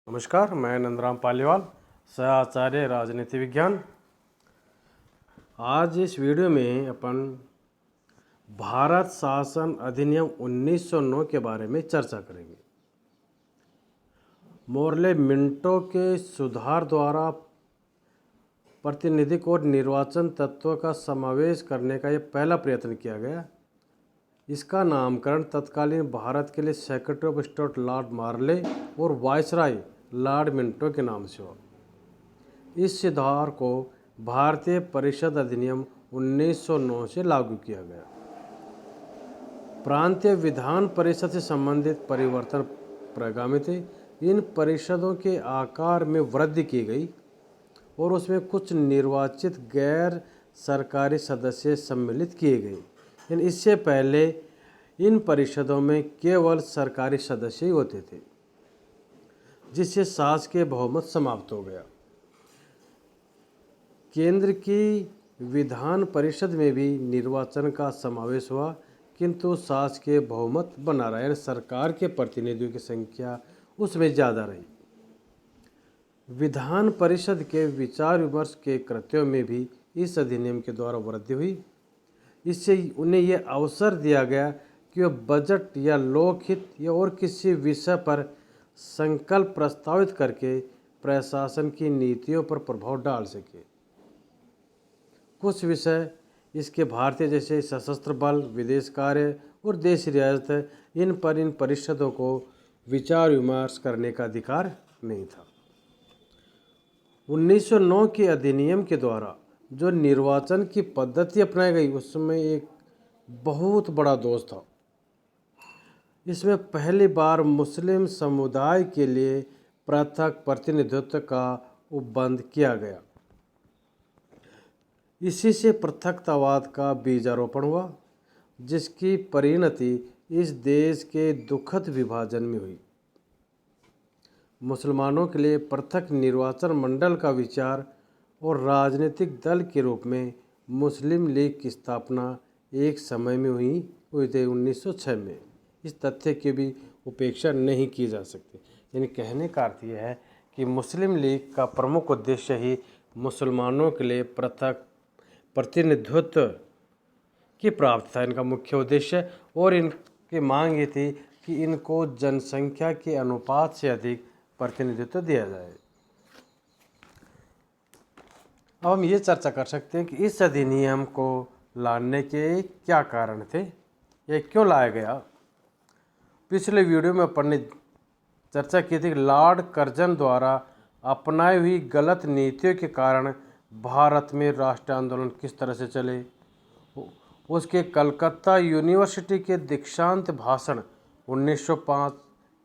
नमस्कार, मैं नंदराम पालीवाल, सहआचार्य राजनीति विज्ञान। आज इस वीडियो में अपन भारत शासन अधिनियम 1909 के बारे में चर्चा करेंगे। मोर्ले मिंटो के सुधार द्वारा प्रतिनिधिक और निर्वाचन तत्वों का समावेश करने का यह पहला प्रयत्न किया गया। इसका नामकरण तत्कालीन भारत के लिए सेक्रेटरी ऑफ स्टेट लॉर्ड मार्ले और वायसराय लॉर्ड मिंटो के नाम से हुआ। इस सुधार को भारतीय परिषद अधिनियम 1909 से लागू किया गया। प्रांतीय विधान परिषद से संबंधित परिवर्तन प्रगामी थे। इन परिषदों के आकार में वृद्धि की गई और उसमें कुछ निर्वाचित गैर सरकारी सदस्य सम्मिलित किए गए। लेकिन इससे पहले इन परिषदों में केवल सरकारी सदस्य ही होते थे, जिससे शासकीय बहुमत समाप्त हो गया। केंद्र की विधान परिषद में भी निर्वाचन का समावेश हुआ, किंतु शासकीय बहुमत बना रहा, यानी सरकार के प्रतिनिधियों की संख्या उसमें ज़्यादा रही। विधान परिषद के विचार विमर्श के कृत्यों में भी इस अधिनियम के द्वारा वृद्धि हुई। इससे उन्हें यह अवसर दिया गया कि वह बजट या लोकहित या और किसी विषय पर संकल्प प्रस्तावित करके प्रशासन की नीतियों पर प्रभाव डाल सके। कुछ विषय इसके भारतीय जैसे सशस्त्र बल, विदेश कार्य और देश रियासत है, इन पर इन परिषदों को विचार विमर्श करने का अधिकार नहीं था। 1909 के अधिनियम के द्वारा जो निर्वाचन की पद्धति अपनाई गई, उसमें एक बहुत बड़ा दोष था। इसमें पहली बार मुस्लिम समुदाय के लिए पृथक प्रतिनिधित्व का उपबंध किया गया। इसी से पृथकतावाद का बीजारोपण हुआ, जिसकी परिणति इस देश के दुखद विभाजन में हुई। मुसलमानों के लिए पृथक निर्वाचन मंडल का विचार और राजनीतिक दल के रूप में मुस्लिम लीग की स्थापना एक समय में हुई थी 1906 में। इस तथ्य की भी उपेक्षा नहीं की जा सकती। यानी कहने का अर्थ यह है कि मुस्लिम लीग का प्रमुख उद्देश्य ही मुसलमानों के लिए पृथक प्रतिनिधित्व की प्राप्ति था, इनका मुख्य उद्देश्य। और इनकी मांग ये थी कि इनको जनसंख्या के अनुपात से अधिक प्रतिनिधित्व दिया जाए। अब हम ये चर्चा कर सकते हैं कि इस अधिनियम को लाने के क्या कारण थे, ये क्यों लाया गया। पिछले वीडियो में अपन ने चर्चा की थी कि लॉर्ड कर्जन द्वारा अपनाई हुई गलत नीतियों के कारण भारत में राष्ट्रीय आंदोलन किस तरह से चले। उसके कलकत्ता यूनिवर्सिटी के दीक्षांत भाषण 1905,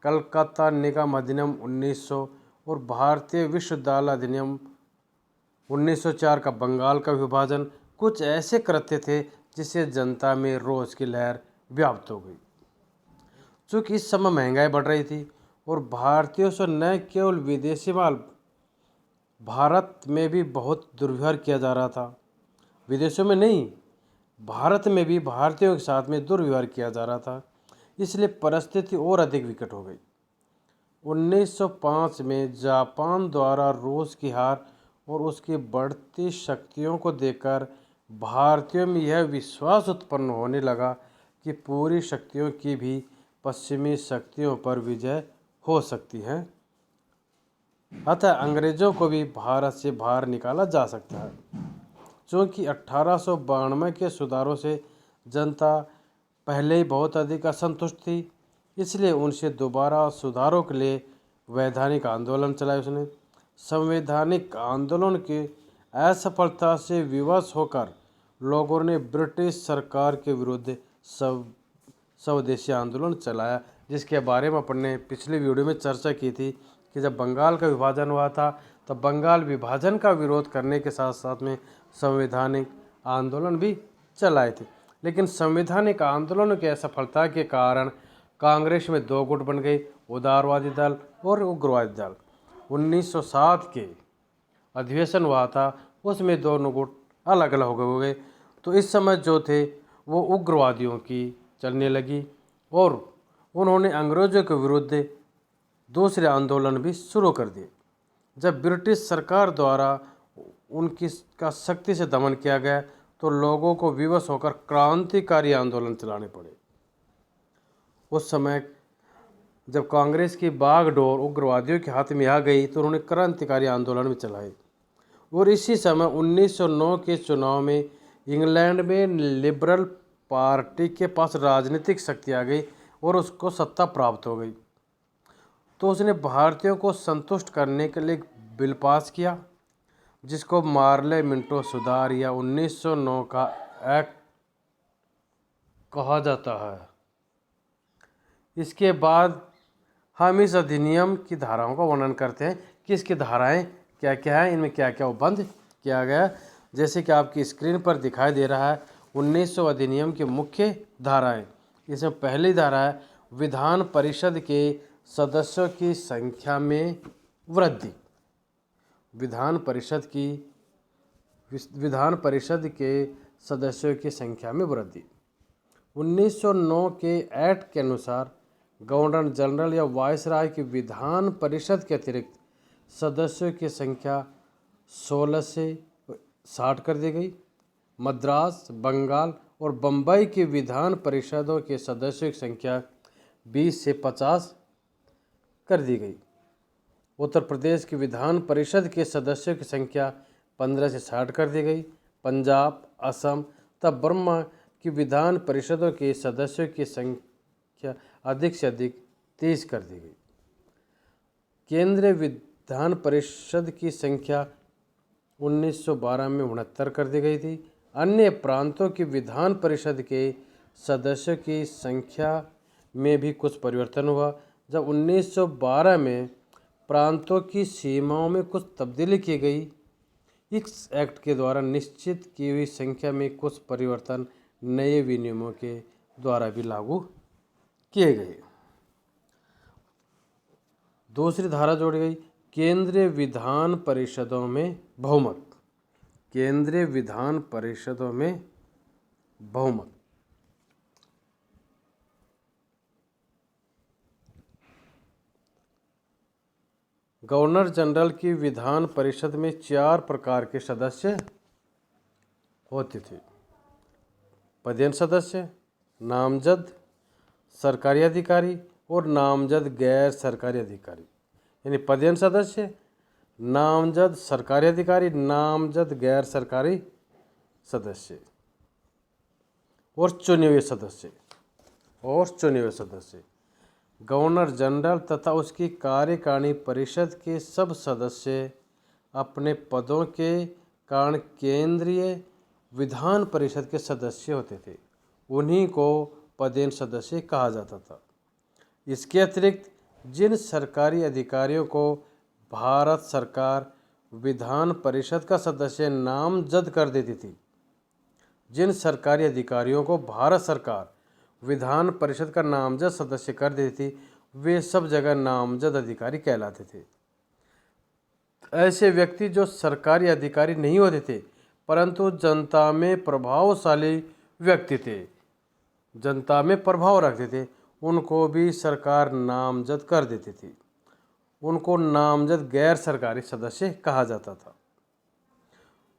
कलकत्ता निगम अधिनियम 1900 और भारतीय विश्वविद्यालय अधिनियम 1904 का बंगाल का विभाजन कुछ ऐसे कृत्य थे जिससे जनता में रोष की लहर व्याप्त हो गई। चूँकि इस समय महंगाई बढ़ रही थी और भारतीयों से न केवल विदेशी माल, भारत में भी बहुत दुर्व्यवहार किया जा रहा था। विदेशों में नहीं, भारत में भी भारतीयों के साथ में दुर्व्यवहार किया जा रहा था। इसलिए परिस्थिति और अधिक विकट हो गई। 1905 में जापान द्वारा रूस की हार और उसकी बढ़ती शक्तियों को देखकर भारतीयों में यह विश्वास उत्पन्न होने लगा कि पूरी शक्तियों की भी पश्चिमी शक्तियों पर विजय हो सकती है। अतः अंग्रेजों को भी भारत से बाहर निकाला जा सकता है। क्योंकि 1892 के सुधारों से जनता पहले ही बहुत अधिक असंतुष्ट थी, इसलिए उनसे दोबारा सुधारों के लिए वैधानिक आंदोलन चलाया उसने। संवैधानिक आंदोलन की असफलता से विवश होकर लोगों ने ब्रिटिश सरकार के विरुद्ध स्वदेशी आंदोलन चलाया, जिसके बारे में अपन ने पिछले वीडियो में चर्चा की थी कि जब बंगाल का विभाजन हुआ था तो बंगाल विभाजन का विरोध करने के साथ साथ में संवैधानिक आंदोलन भी चलाए थे। लेकिन संवैधानिक आंदोलन की असफलता के कारण कांग्रेस में दो गुट बन गए, उदारवादी दल और उग्रवादी दल। 1907 के अधिवेशन हुआ था, उसमें दोनों गुट अलग अलग हो गए। तो इस समय जो थे वो उग्रवादियों की चलने लगी और उन्होंने अंग्रेजों के विरुद्ध दूसरे आंदोलन भी शुरू कर दिए। जब ब्रिटिश सरकार द्वारा उनकी का सख्ती से दमन किया गया तो लोगों को विवश होकर क्रांतिकारी आंदोलन चलाने पड़े। उस समय जब कांग्रेस की बागडोर उग्रवादियों के हाथ में आ गई तो उन्होंने क्रांतिकारी आंदोलन भी चलाए। और इसी समय 1909 के चुनाव में इंग्लैंड में लिबरल पार्टी के पास राजनीतिक शक्ति आ गई और उसको सत्ता प्राप्त हो गई। तो उसने भारतीयों को संतुष्ट करने के लिए एक बिल पास किया जिसको मार्ले मिंटो सुधार या 1909 का एक्ट कहा जाता है। इसके बाद हम इस अधिनियम की धाराओं का वर्णन करते हैं कि इसकी धाराएं क्या क्या हैं, इनमें क्या क्या बंद किया गया। जैसे कि आपकी स्क्रीन पर दिखाई दे रहा है 1900 अधिनियम की मुख्य धाराएं। इसमें पहली धारा है विधान परिषद के सदस्यों की संख्या में वृद्धि। विधान परिषद के सदस्यों की संख्या में वृद्धि। 1909 के एक्ट के अनुसार गवर्नर जनरल या वायसराय की विधान परिषद के अतिरिक्त सदस्यों की संख्या 16 से 60 कर दी गई। मद्रास, बंगाल और बम्बई की विधान परिषदों के सदस्यों की संख्या 20 से 50 कर दी गई। उत्तर प्रदेश की विधान परिषद के सदस्यों की संख्या 15 से 60 कर दी गई। पंजाब, असम तथा बर्मा की विधान परिषदों के सदस्यों की संख्या अधिक से अधिक 30 कर दी गई। केंद्रीय विधान परिषद की संख्या 1912 में 69 कर दी गई थी। अन्य प्रांतों की विधान परिषद के सदस्यों की संख्या में भी कुछ परिवर्तन हुआ। जब 1912 में प्रांतों की सीमाओं में कुछ तब्दीली की गई, इस एक्ट के द्वारा निश्चित की हुई संख्या में कुछ परिवर्तन नए विनियमों के द्वारा भी लागू किए गए। दूसरी धारा जोड़ी गई केंद्रीय विधान परिषदों में बहुमत। केंद्रीय विधान परिषदों में बहुमत। गवर्नर जनरल की विधान परिषद में 4 प्रकार के सदस्य होते थे। पदेन सदस्य, नामजद सरकारी अधिकारी और नामजद गैर सरकारी अधिकारी। यानी पदेन सदस्य, नामजद सरकारी अधिकारी, नामजद गैर सरकारी सदस्य और चुने हुए सदस्य। गवर्नर जनरल तथा उसकी कार्यकारिणी परिषद के सब सदस्य अपने पदों के कारण केंद्रीय विधान परिषद के सदस्य होते थे। उन्हीं को पदेन सदस्य कहा जाता था। इसके अतिरिक्त जिन सरकारी अधिकारियों को भारत सरकार विधान परिषद का सदस्य नामजद कर देती थी, जिन सरकारी अधिकारियों को भारत सरकार विधान परिषद का नामजद सदस्य कर देती थी, वे सब जगह नामजद अधिकारी कहलाते थे। ऐसे व्यक्ति जो सरकारी अधिकारी नहीं होते थे परंतु जनता में प्रभावशाली व्यक्ति थे, जनता में प्रभाव रखते थे, उनको भी सरकार नामजद कर देती थी। उनको नामजद गैर सरकारी सदस्य कहा जाता था।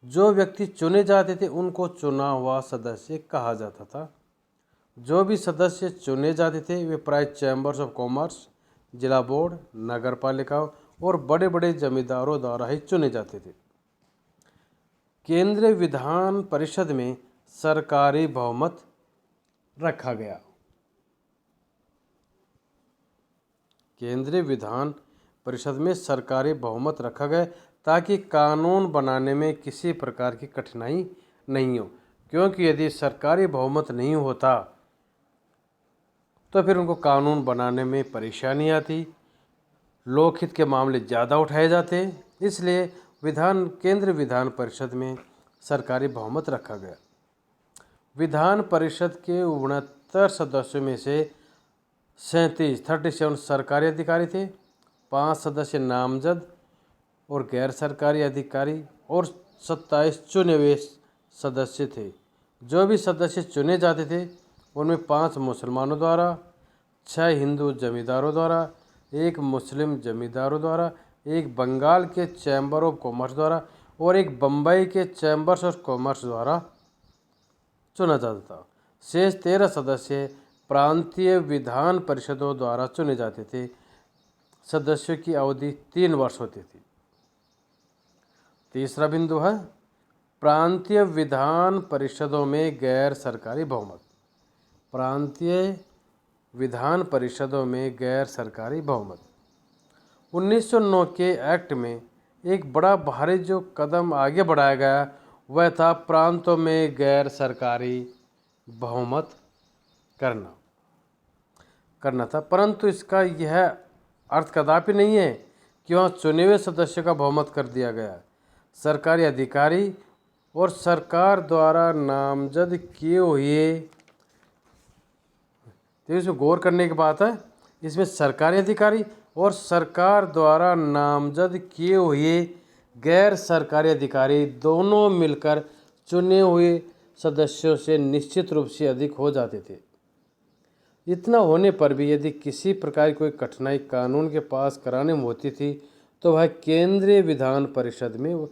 जो व्यक्ति चुने जाते थे उनको चुना हुआ सदस्य कहा जाता था। जो भी सदस्य चुने जाते थे वे प्राय चैम्बर्स ऑफ कॉमर्स, जिला बोर्ड, नगर पालिकाओं और बड़े बड़े जमींदारों द्वारा ही चुने जाते थे। केंद्रीय विधान परिषद में सरकारी बहुमत रखा गया। केंद्रीय विधान परिषद में सरकारी बहुमत रखा गया ताकि कानून बनाने में किसी प्रकार की कठिनाई नहीं हो, क्योंकि यदि सरकारी बहुमत नहीं होता तो फिर उनको कानून बनाने में परेशानी आती, लोकहित के मामले ज़्यादा उठाए जाते। इसलिए केंद्रीय विधान परिषद में सरकारी बहुमत रखा गया। विधान परिषद के 69 सदस्यों में से 37 सरकारी अधिकारी थे, 5 सदस्य नामजद और गैर सरकारी अधिकारी और 27 चुने हुए सदस्य थे। जो भी सदस्य चुने जाते थे उनमें 5 मुसलमानों द्वारा, 6 हिंदू जमींदारों द्वारा, एक मुस्लिम जमींदारों द्वारा, एक बंगाल के चैम्बर ऑफ कॉमर्स द्वारा और एक बम्बई के चैम्बर्स ऑफ कॉमर्स द्वारा चुना जाता था। शेष 13 सदस्य प्रांतीय विधान परिषदों द्वारा चुने जाते थे। सदस्यों की अवधि 3 वर्ष होती थी। तीसरा बिंदु है प्रांतीय विधान परिषदों में गैर सरकारी बहुमत। प्रांतीय विधान परिषदों में गैर सरकारी बहुमत 1909 के एक्ट में एक बड़ा भारी जो कदम आगे बढ़ाया गया वह था प्रांतों में गैर सरकारी बहुमत करना था, परंतु इसका यह अर्थ कदापि नहीं है कि वहाँ चुने हुए सदस्यों का बहुमत कर दिया गया। सरकारी अधिकारी और सरकार द्वारा नामजद किए हुए, तो इसमें गौर करने की बात है, इसमें सरकारी अधिकारी और सरकार द्वारा नामजद किए हुए गैर सरकारी अधिकारी दोनों मिलकर चुने हुए सदस्यों से निश्चित रूप से अधिक हो जाते थे। इतना होने पर भी यदि किसी प्रकार की कोई कठिनाई कानून के पास कराने में होती थी तो वह केंद्रीय विधान परिषद में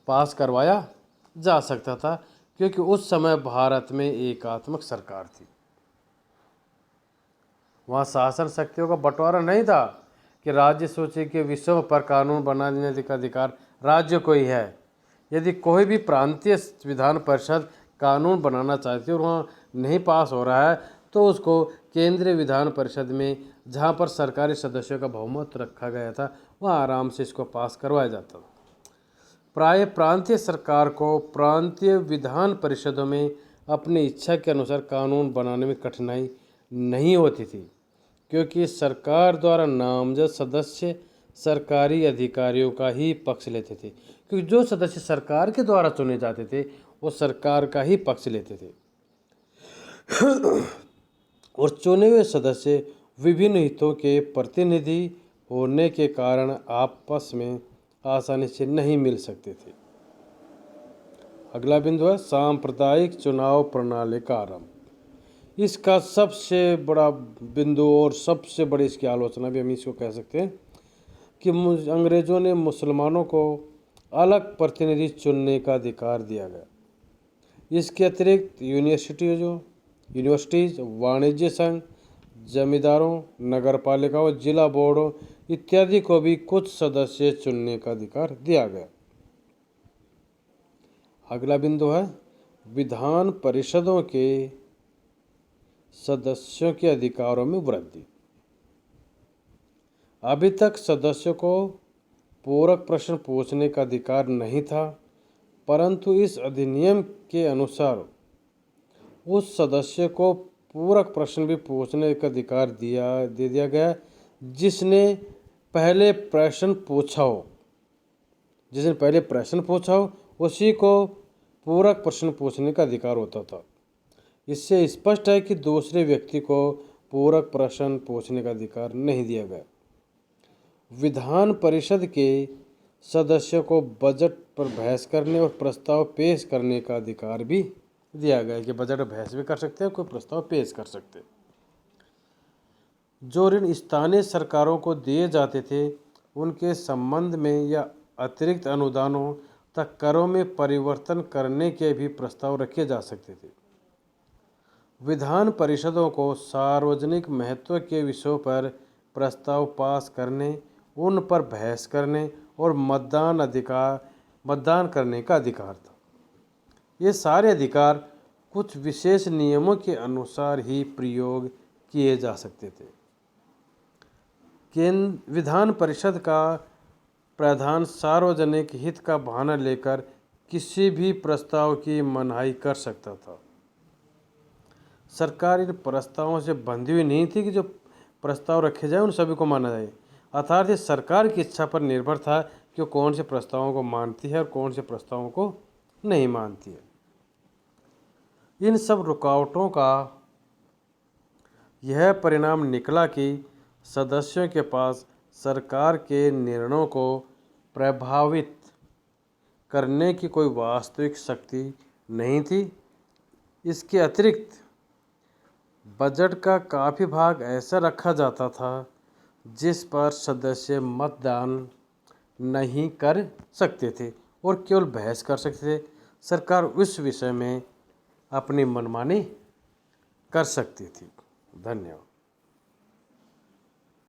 पास करवाया जा सकता था, क्योंकि उस समय भारत में एकात्मक सरकार थी। वहाँ शासन शक्तियों का बंटवारा नहीं था कि राज्य सोचे कि विषयों पर कानून बनाने का अधिकार राज्य को ही है। यदि कोई भी प्रांतीय विधान परिषद कानून बनाना चाहती है और वहाँ नहीं पास हो रहा है तो उसको केंद्रीय विधान परिषद में, जहाँ पर सरकारी सदस्यों का बहुमत रखा गया था, वहाँ आराम से इसको पास करवाया जाता था। प्राय प्रांतीय सरकार को प्रांतीय विधान परिषदों में अपनी इच्छा के अनुसार कानून बनाने में कठिनाई नहीं होती थी, क्योंकि सरकार द्वारा नामजद सदस्य सरकारी अधिकारियों का ही पक्ष लेते थे। क्योंकि जो सदस्य सरकार के द्वारा चुने जाते थे वो सरकार का ही पक्ष लेते थे और चुने हुए सदस्य विभिन्न हितों के प्रतिनिधि होने के कारण आपस में आसानी से नहीं मिल सकते थे। अगला बिंदु है सांप्रदायिक चुनाव प्रणाली का आरंभ। इसका सबसे बड़ा बिंदु और सबसे बड़ी इसकी आलोचना भी हम इसको कह सकते हैं कि अंग्रेज़ों ने मुसलमानों को अलग प्रतिनिधि चुनने का अधिकार दिया गया। इसके अतिरिक्त यूनिवर्सिटीज़, वाणिज्य संघ, जमींदारों, नगरपालिकाओं, जिला बोर्डों इत्यादि को भी कुछ सदस्य चुनने का अधिकार दिया गया। अगला बिंदु है विधान परिषदों के सदस्यों के अधिकारों में वृद्धि। अभी तक सदस्यों को पूरक प्रश्न पूछने का अधिकार नहीं था, परंतु इस अधिनियम के अनुसार उस सदस्य को पूरक प्रश्न भी पूछने का अधिकार दे दिया गया जिसने पहले प्रश्न पूछा हो, उसी को पूरक प्रश्न पूछने का अधिकार होता था। इससे स्पष्ट है कि दूसरे व्यक्ति को पूरक प्रश्न पूछने का अधिकार नहीं दिया गया। विधान परिषद के सदस्यों को बजट पर बहस करने और प्रस्ताव पेश करने का अधिकार भी दिया गया कि बजट बहस भी कर सकते हैं, कोई प्रस्ताव पेश कर सकते हैं। जो ऋण स्थानीय सरकारों को दिए जाते थे उनके संबंध में या अतिरिक्त अनुदानों तक करों में परिवर्तन करने के भी प्रस्ताव रखे जा सकते थे। विधान परिषदों को सार्वजनिक महत्व के विषयों पर प्रस्ताव पास करने, उन पर बहस करने और मतदान करने का अधिकार था। ये सारे अधिकार कुछ विशेष नियमों के अनुसार ही प्रयोग किए जा सकते थे। विधान परिषद का प्रधान सार्वजनिक हित का बहाना लेकर किसी भी प्रस्ताव की मनाही कर सकता था। सरकार इन प्रस्तावों से बंधी हुई नहीं थी कि जो प्रस्ताव रखे जाए उन सभी को माना जाए, अर्थात ये सरकार की इच्छा पर निर्भर था कि वो कौन से प्रस्तावों को मानती है और कौन से प्रस्तावों को नहीं मानती है। इन सब रुकावटों का यह परिणाम निकला कि सदस्यों के पास सरकार के निर्णयों को प्रभावित करने की कोई वास्तविक शक्ति नहीं थी। इसके अतिरिक्त बजट का काफ़ी भाग ऐसा रखा जाता था जिस पर सदस्य मतदान नहीं कर सकते थे और केवल बहस कर सकते थे। सरकार उस विषय में अपनी मनमानी कर सकती थी। धन्यवाद।